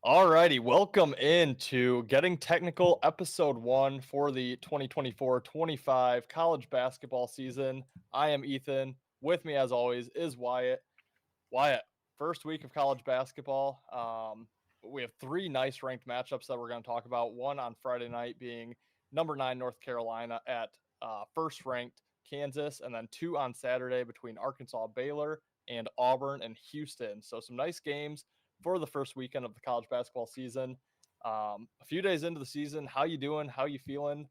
Alrighty, welcome into Getting Technical, episode 1 for the 2024-25 college basketball season. I am Ethan. With me, as always, is Wyatt. Wyatt, first week of college basketball. We have three nice ranked matchups that we're going to talk about. One on Friday night being number 9 North Carolina at first ranked Kansas, and then two on Saturday between Arkansas, Baylor, and Auburn and Houston. So some nice games for the first weekend of the college basketball season. A few days into the season, how you doing? How you feeling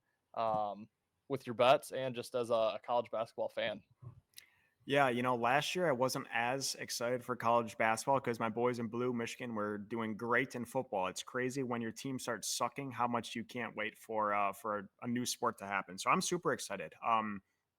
with your bets and just as a college basketball fan? Yeah, last year I wasn't as excited for college basketball because my boys in blue, Michigan, were doing great in football. It's crazy when your team starts sucking how much you can't wait for a new sport to happen. So I'm super excited.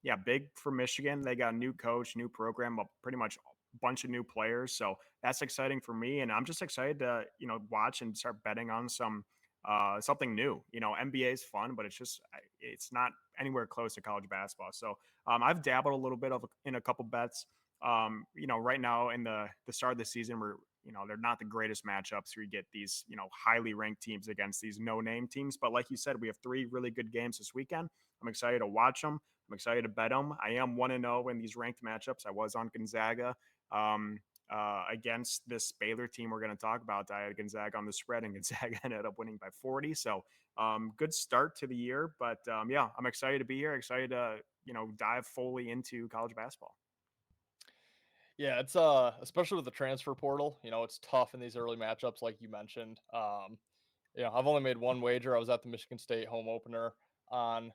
Yeah, big for Michigan. They got a new coach, new program, pretty much a bunch of new players. So that's exciting for me, and I'm just excited to watch and start betting on something new. NBA is fun, but it's not anywhere close to college basketball. So I've dabbled a little bit in a couple bets. Right now in the start of the season, they're not the greatest matchups where you get these highly ranked teams against these no name teams. But like you said, we have three really good games this weekend. I'm excited to watch them. I'm excited to bet them. I am 1-0 in these ranked matchups. I was on Gonzaga. Against this Baylor team we're going to talk about. I had Gonzaga on the spread, and Gonzaga ended up winning by 40. So good start to the year. But yeah, I'm excited to be here. Excited to dive fully into college basketball. Yeah, it's especially with the transfer portal, it's tough in these early matchups like you mentioned. I've only made one wager. I was at the Michigan State home opener on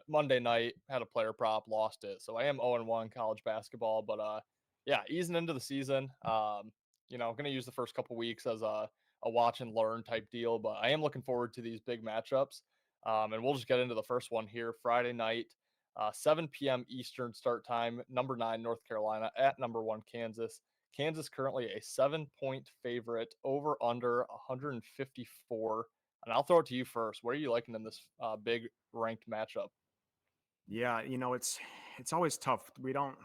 Monday night, had a player prop, lost it. So I am 0-1 college basketball, but yeah, easing into the season. I'm going to use the first couple weeks as a watch and learn type deal, but I am looking forward to these big matchups. And we'll just get into the first one here Friday night. 7 p.m. Eastern start time, number 9 North Carolina at number 1 Kansas. Kansas currently a 7-point favorite, over under 154. And I'll throw it to you first. What are you liking in this big ranked matchup? Yeah, it's always tough. We don't,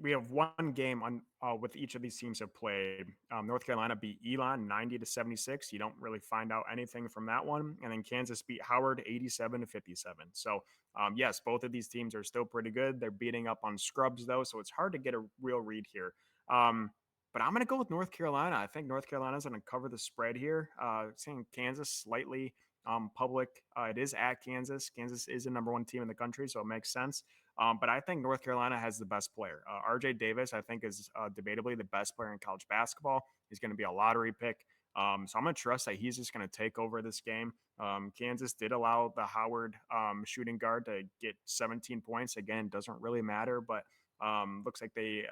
we have one game on with each of these teams have played. North Carolina beat Elon 90-76. You don't really find out anything from that one, and then Kansas beat Howard 87-57. So yes, both of these teams are still pretty good. They're beating up on scrubs though, so it's hard to get a real read here. But I'm going to go with North Carolina. I think North Carolina's going to cover the spread here. Seeing Kansas slightly public. It is at Kansas. Kansas is the number one team in the country, so it makes sense. But I think North Carolina has the best player. RJ Davis, I think, is debatably the best player in college basketball. He's going to be a lottery pick. So I'm going to trust that he's just going to take over this game. Kansas did allow the Howard shooting guard to get 17 points. Again, doesn't really matter, but looks like the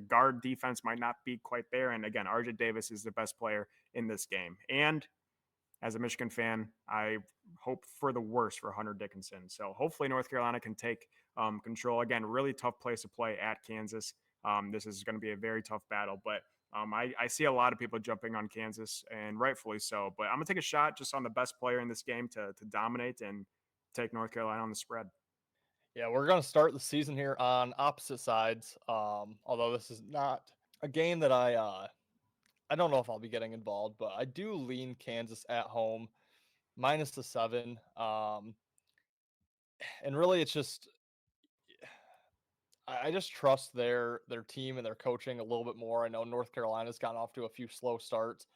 guard defense might not be quite there. And again, RJ Davis is the best player in this game. And as a Michigan fan, I hope for the worst for Hunter Dickinson. So hopefully North Carolina can take control. Again, really tough place to play at Kansas. This is going to be a very tough battle, but I see a lot of people jumping on Kansas, and rightfully so. But I'm going to take a shot just on the best player in this game to dominate and take North Carolina on the spread. Yeah, we're going to start the season here on opposite sides. Although this is not a game that I don't know if I'll be getting involved, but I do lean Kansas at home minus the 7. And really, it's just I just trust their team and their coaching a little bit more. I know North Carolina's gotten off to a few slow starts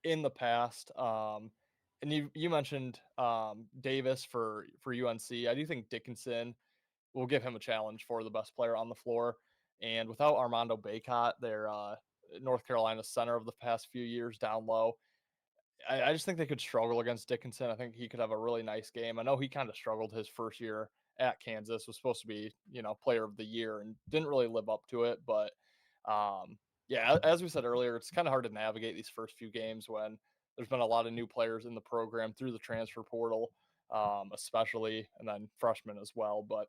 in the past. And you mentioned Davis for UNC. I do think Dickinson will give him a challenge for the best player on the floor. And without Armando Bacot, their North Carolina center of the past few years down low, I just think they could struggle against Dickinson. I think he could have a really nice game. I know he kind of struggled his first year at Kansas, was supposed to be, player of the year and didn't really live up to it. But yeah, as we said earlier, it's kind of hard to navigate these first few games when there's been a lot of new players in the program through the transfer portal, especially, and then freshmen as well. But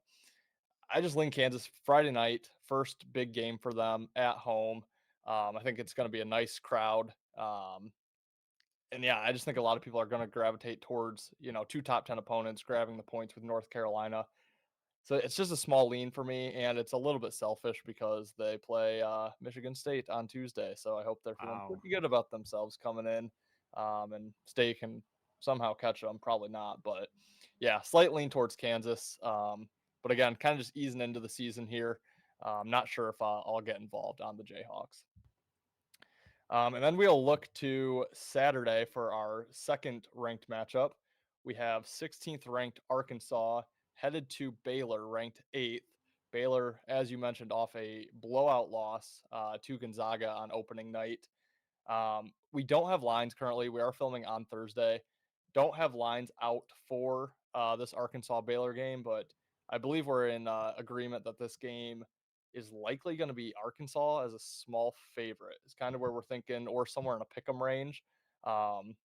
I just lean Kansas Friday night, first big game for them at home. I think it's going to be a nice crowd. And yeah, I just think a lot of people are going to gravitate towards, two top 10 opponents grabbing the points with North Carolina. So it's just a small lean for me, and it's a little bit selfish because they play Michigan State on Tuesday. So I hope they're feeling Wow. pretty good about themselves coming in. and State can somehow catch them. Probably not, but yeah, slight lean towards Kansas. But again, kind of just easing into the season here. Not sure if I'll get involved on the Jayhawks. And then we'll look to Saturday for our second ranked matchup. We have 16th ranked Arkansas headed to Baylor, ranked 8th. Baylor, as you mentioned, off a blowout loss to Gonzaga on opening night. We don't have lines currently. We are filming on Thursday. Don't have lines out for this Arkansas Baylor game, but I believe we're in agreement that this game is likely going to be Arkansas as a small favorite. It's kind of where we're thinking, or somewhere in a pick'em range. Um,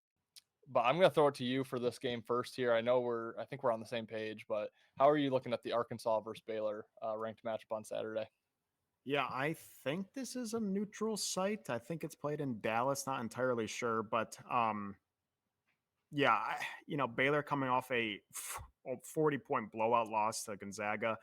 but I'm going to throw it to you for this game first here. I think we're on the same page, but how are you looking at the Arkansas versus Baylor ranked matchup on Saturday? Yeah, I think this is a neutral site. I think it's played in Dallas, not entirely sure, but yeah, Baylor coming off a 40-point blowout loss to Gonzaga.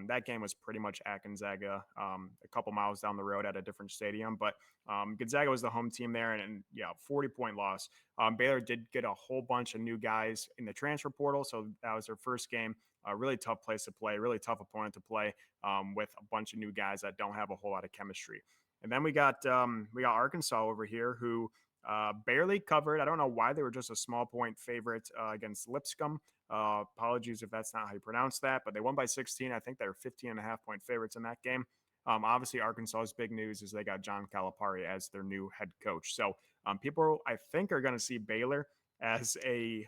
That game was pretty much at Gonzaga, a couple miles down the road at a different stadium. But Gonzaga was the home team there, and yeah, 40-point loss. Baylor did get a whole bunch of new guys in the transfer portal, so that was their first game. A really tough place to play, really tough opponent to play with a bunch of new guys that don't have a whole lot of chemistry. And then we got Arkansas over here, who barely covered. I don't know why they were just a small point favorite against Lipscomb. Apologies if that's not how you pronounce that, but they won by 16. I think they were 15.5 point favorites in that game. Obviously, Arkansas's big news is they got John Calipari as their new head coach. So people, I think, are going to see Baylor as a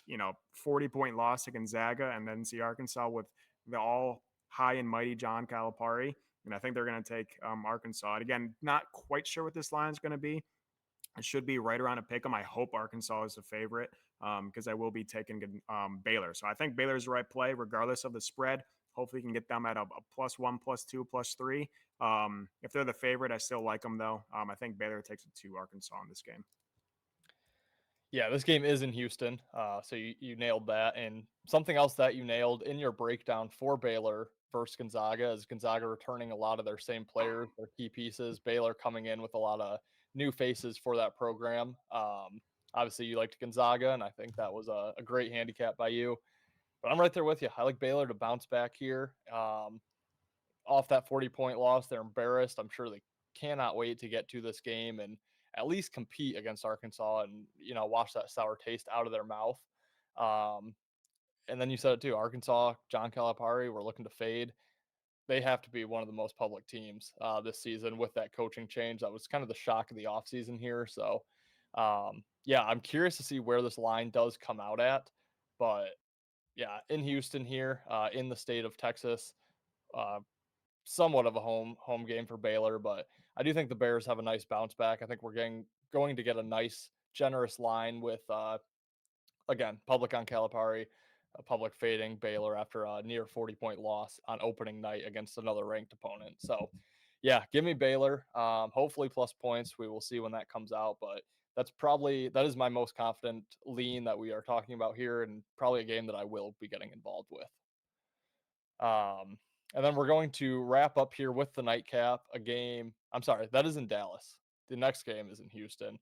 40-point loss to Gonzaga, and then see Arkansas with the all high and mighty John Calipari. And I think they're going to take Arkansas. And again, not quite sure what this line is going to be. It should be right around a pick 'em. I hope Arkansas is the favorite because I will be taking Baylor. So I think Baylor is the right play, regardless of the spread. Hopefully, you can get them at a +1, +2, +3. If they're the favorite, I still like them though. I think Baylor takes it to Arkansas in this game. Yeah, this game is in Houston, so you nailed that. And something else that you nailed in your breakdown for Baylor versus Gonzaga is Gonzaga returning a lot of their same players, their key pieces. Baylor coming in with a lot of new faces for that program. Obviously, you liked Gonzaga, and I think that was a great handicap by you. But I'm right there with you. I like Baylor to bounce back here. Off that 40-point loss, they're embarrassed. I'm sure they cannot wait to get to this game and at least compete against Arkansas and wash that sour taste out of their mouth. Um, and then you said it too, Arkansas, John Calipari, we're looking to fade. They have to be one of the most public teams this season with that coaching change. That was kind of the shock of the offseason here. So, yeah, I'm curious to see where this line does come out at. But yeah, in Houston here, in the state of Texas, uh, somewhat of a home game for Baylor, but I do think the Bears have a nice bounce back. I think we're going to get a nice generous line with again, public on Calipari, public fading Baylor after a near 40-point loss on opening night against another ranked opponent. So, yeah, give me Baylor. Hopefully plus points. We will see when that comes out, but that is my most confident lean that we are talking about here, and probably a game that I will be getting involved with. Um, and then we're going to wrap up here with the nightcap, a game. I'm sorry, that is in Dallas. The next game is in Houston.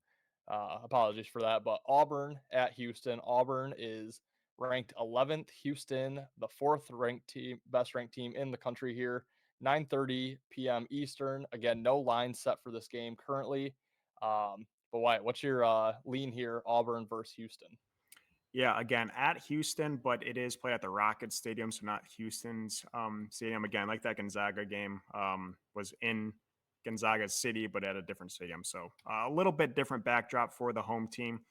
Apologies for that, but Auburn at Houston. Auburn is ranked 11th. Houston, the fourth ranked team, best ranked team in the country here. 9:30 p.m. Eastern. Again, no line set for this game currently. But Wyatt, what's your lean here? Auburn versus Houston. Yeah, again at Houston, but it is played at the Rockets Stadium, so not Houston's stadium. Again, like that Gonzaga game was in Gonzaga City, but at a different stadium. So a little bit different backdrop for the home team.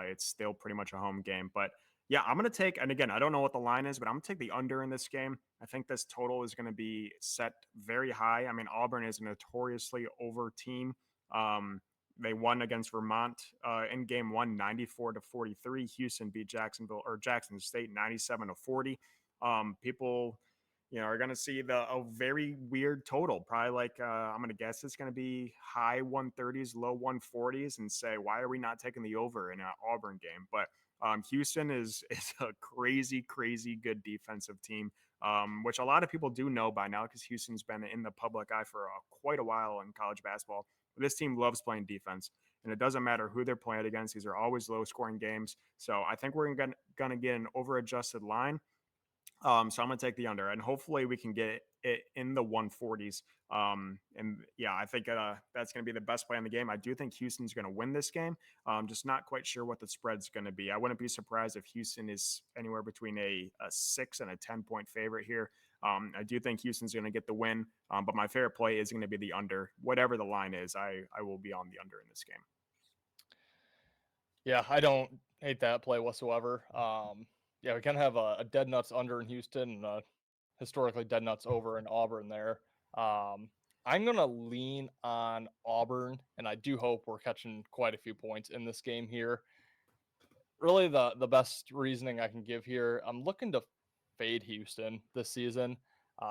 It's still pretty much a home game, but yeah, I'm going to take, and again, I don't know what the line is, but I'm going to take the under in this game. I think this total is going to be set very high. I mean, Auburn is a notoriously over team. They won against Vermont in game one, 94-43. Houston beat Jackson State 97-40. People, are going to see a very weird total. Probably like I'm going to guess it's going to be high 130s, low 140s, and say, why are we not taking the over in an Auburn game? But Houston is a crazy, crazy good defensive team, which a lot of people do know by now because Houston's been in the public eye for quite a while in college basketball. This team loves playing defense. and it doesn't matter who they're playing against. These are always low scoring games. So I think we're gonna get an over adjusted line. So I'm gonna take the under, and hopefully we can get it in the 140s. And yeah, I think that's gonna be the best play in the game. I do think Houston's gonna win this game. Just not quite sure what the spread's gonna be. I wouldn't be surprised if Houston is anywhere between a 6 and a 10 point favorite here. I do think Houston's gonna get the win, but my favorite play is gonna be the under. Whatever the line is, I will be on the under in this game. Yeah, I don't hate that play whatsoever. Yeah, we kind of have a dead nuts under in Houston and historically dead nuts over in Auburn there. Um, I'm gonna lean on Auburn, and I do hope we're catching quite a few points in this game here. Really, the best reasoning I can give here, I'm looking to fade Houston this season.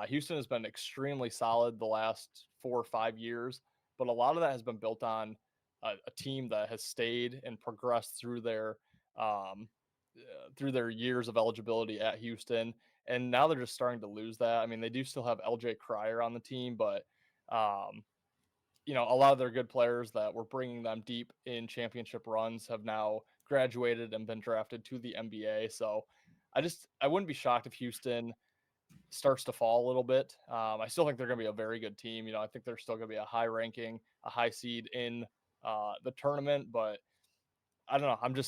Houston has been extremely solid the last 4 or 5 years, but a lot of that has been built on a team that has stayed and progressed um, through their years of eligibility at Houston, and now they're just starting to lose that. I mean, they do still have LJ Cryer on the team, but um, a lot of their good players that were bringing them deep in championship runs have now graduated and been drafted to the NBA. So I wouldn't be shocked if Houston starts to fall a little bit. I still think they're going to be a very good team. I think they're still going to be a high ranking, a high seed in the tournament, but I don't know.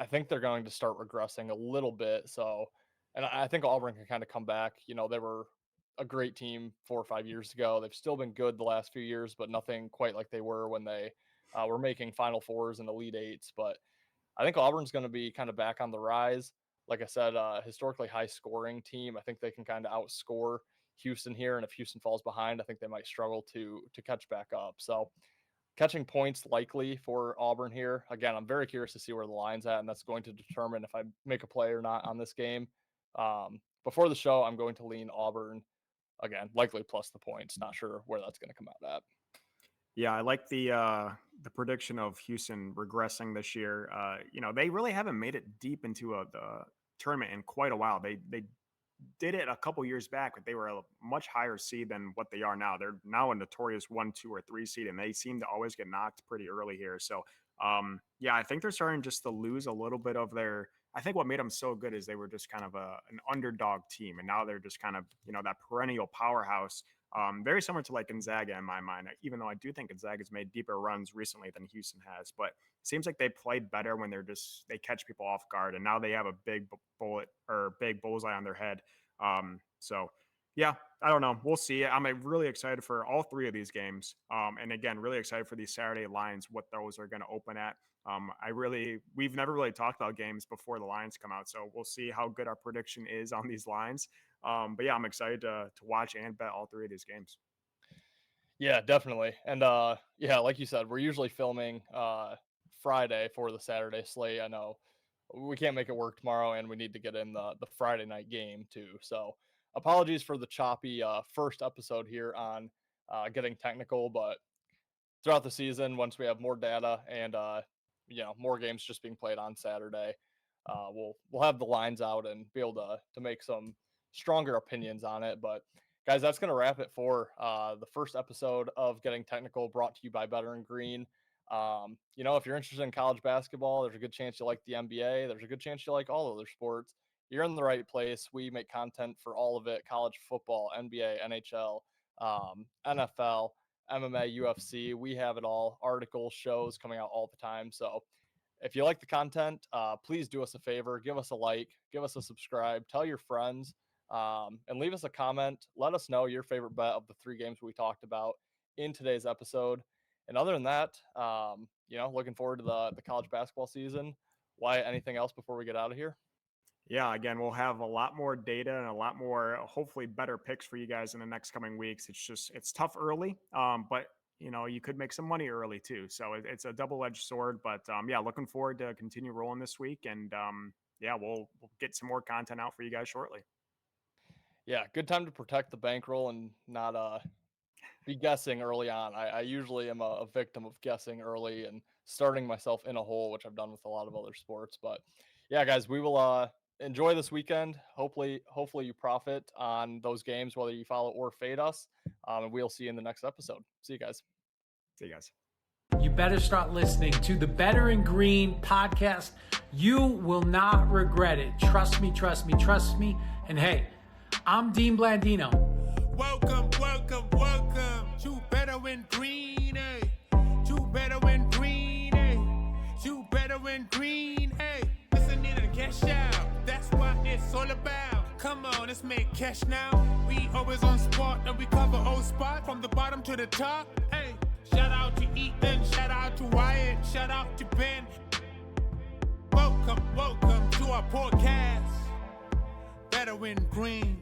I think they're going to start regressing a little bit. So, and I think Auburn can kind of come back. They were a great team 4 or 5 years ago. They've still been good the last few years, but nothing quite like they were when they were making Final Fours and Elite Eights. But I think Auburn's going to be kind of back on the rise. Like I said, historically high scoring team. I think they can kind of outscore Houston here, and if Houston falls behind, I think they might struggle to catch back up. So catching points likely for Auburn here. Again, I'm very curious to see where the line's at, and that's going to determine if I make a play or not on this game. Before the show, I'm going to lean Auburn again, likely plus the points. Not sure where that's going to come out at. Yeah, I like the prediction of Houston regressing this year. They really haven't made it deep into the tournament in quite a while. They did it a couple years back, but they were a much higher seed than what they are now. They're now a notorious 1, 2, or 3 seed, and they seem to always get knocked pretty early here. So, yeah, I think they're starting just to lose a little bit of their. I think what made them so good is they were just kind of an underdog team, and now they're just kind of that perennial powerhouse. Very similar to like Gonzaga in my mind, even though I do think Gonzaga's made deeper runs recently than Houston has. But it seems like they played better when they catch people off guard, and now they have a big bullet or big bullseye on their head. So yeah, I don't know. We'll see. I'm really excited for all three of these games. And again, really excited for these Saturday lines, what those are going to open at. We've never really talked about games before the lines come out, so we'll see how good our prediction is on these lines. But yeah, I'm excited to watch and bet all three of these games. Yeah, definitely. And yeah, like you said, we're usually filming Friday for the Saturday slate. I know we can't make it work tomorrow, and we need to get in the Friday night game too. So apologies for the choppy first episode here on getting technical, but throughout the season, once we have more data and more games just being played on Saturday, we'll have the lines out and be able to make some stronger opinions on it. But guys, that's going to wrap it for the first episode of Getting Technical, brought to you by Better and Green. If you're interested in college basketball, there's a good chance you like the NBA. There's a good chance you like all other sports. You're in the right place. We make content for all of it: college football, NBA, NHL, NFL, MMA, UFC. We have it all. Articles, shows coming out all the time. So if you like the content, please do us a favor. Give us a like, give us a subscribe, tell your friends, and leave us a comment. Let us know your favorite bet of the three games we talked about in today's episode. And other than that, looking forward to the college basketball season. Why, anything else before we get out of here? Yeah, again, we'll have a lot more data and a lot more, hopefully, better picks for you guys in the next coming weeks. It's tough early, but you could make some money early too. So it's a double edged sword. But yeah, looking forward to continue rolling this week, and yeah, we'll get some more content out for you guys shortly. Yeah, good time to protect the bankroll and not be guessing early on. I usually am a victim of guessing early and starting myself in a hole, which I've done with a lot of other sports. But yeah, guys, we will enjoy this weekend. Hopefully you profit on those games, whether you follow or fade us. And we'll see you in the next episode. See you guys. See you guys. you better start listening to the Better in Green podcast. You will not regret it. Trust me, trust me, trust me. And hey, I'm Dean Blandino. Welcome, welcome, welcome to Better in Green, eh? To Better in Green, eh? To Better in Green, eh? Listening and cash out, that's what it's all about. Come on, let's make cash now. We always on spot and we cover all spot from the bottom to the top, hey. Shout out to Ethan, shout out to Wyatt, shout out to Ben. Welcome, welcome to our podcast, Better in Green.